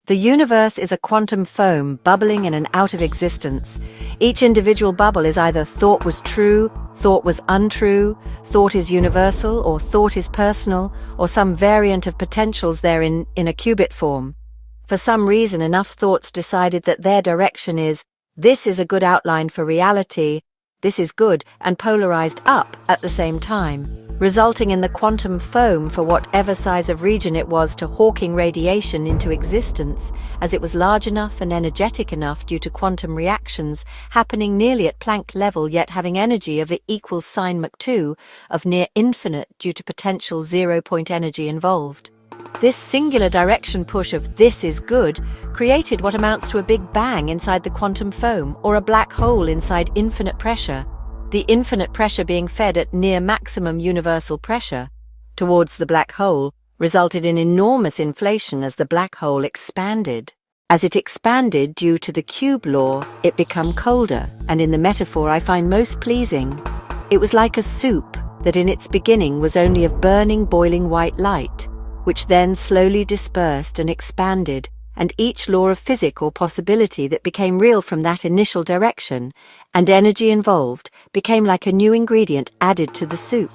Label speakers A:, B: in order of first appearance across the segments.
A: The universe is a quantum foam bubbling in and out of existence. Each individual bubble is either thought was true, thought was untrue, thought is universal, or thought is personal, or some variant of potentials therein in a qubit form. For some reason, enough thoughts decided that their direction is, this is a good outline for reality, this is good, and polarized up at the same time, resulting in the quantum foam for whatever size of region it was to hawking radiation into existence, as it was large enough and energetic enough due to quantum reactions happening nearly at Planck level yet having energy of the equals sign Mach2 of near infinite due to potential zero-point energy involved. This singular direction push of this is good created what amounts to a big bang inside the quantum foam, or a black hole inside infinite pressure, the infinite pressure being fed at near maximum universal pressure towards the black hole resulted in enormous inflation as the black hole expanded. As it expanded due to the cube law, it became colder, and in the metaphor I find most pleasing, it was like a soup that in its beginning was only of burning, boiling white light, which then slowly dispersed and expanded, and each law of physics or possibility that became real from that initial direction, and energy involved, became like a new ingredient added to the soup.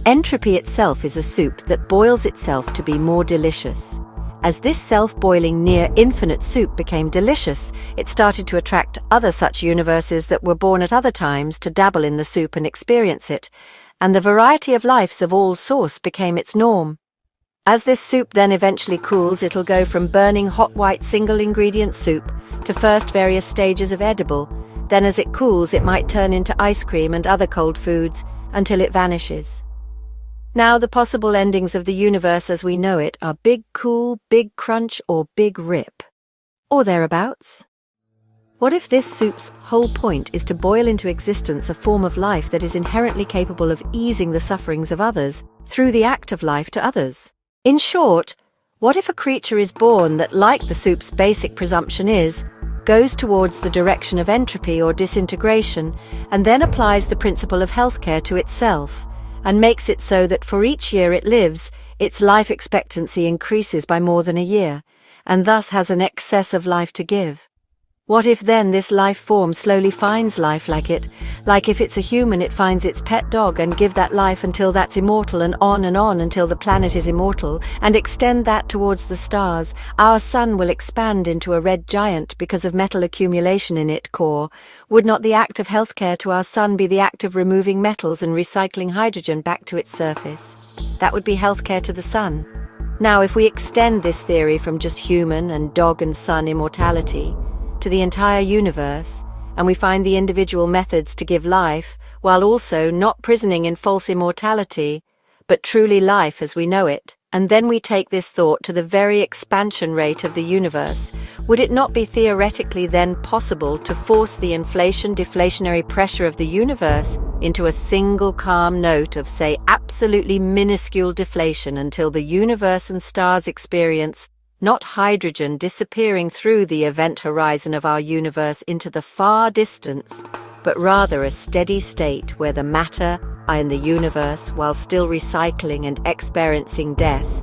A: Entropy itself is a soup that boils itself to be more delicious. As this self-boiling near-infinite soup became delicious, it started to attract other such universes that were born at other times to dabble in the soup and experience it, and the variety of lives of all sorts became its norm. As this soup then eventually cools, it'll go from burning hot white single-ingredient soup to first various stages of edible. Then as it cools, it might turn into ice cream and other cold foods until it vanishes. Now the possible endings of the universe as we know it are big cool, big crunch, or big rip. Or thereabouts. What if this soup's whole point is to boil into existence a form of life that is inherently capable of easing the sufferings of others through the act of life to others? In short, what if a creature is born that, like the soup's basic presumption is, goes towards the direction of entropy or disintegration, and then applies the principle of healthcare to itself, and makes it so that for each year it lives, its life expectancy increases by more than a year, and thus has an excess of life to give? What if then this life form slowly finds life like it, like if it's a human it finds its pet dog and give that life until that's immortal and on until the planet is immortal, and extend that towards the stars? Our sun will expand into a red giant because of metal accumulation in its core. Would not the act of healthcare to our sun be the act of removing metals and recycling hydrogen back to its surface? That would be healthcare to the sun. Now if we extend this theory from just human and dog and sun immortality to the entire universe, and we find the individual methods to give life, while also not prisoning in false immortality, but truly life as we know it, and then we take this thought to the very expansion rate of the universe, would it not be theoretically then possible to force the inflation-deflationary pressure of the universe into a single calm note of, say, absolutely minuscule deflation until the universe and stars experience not hydrogen disappearing through the event horizon of our universe into the far distance, but rather a steady state where the matter in the universe, while still recycling and experiencing death,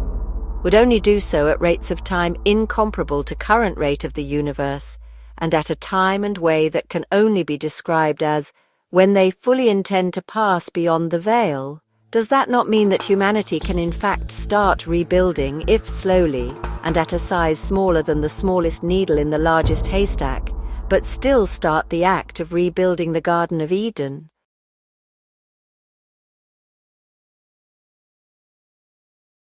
A: would only do so at rates of time incomparable to current rate of the universe, and at a time and way that can only be described as when they fully intend to pass beyond the veil? Does that not mean that humanity can in fact start rebuilding, if slowly, and at a size smaller than the smallest needle in the largest haystack, but still start the act of rebuilding the Garden of Eden?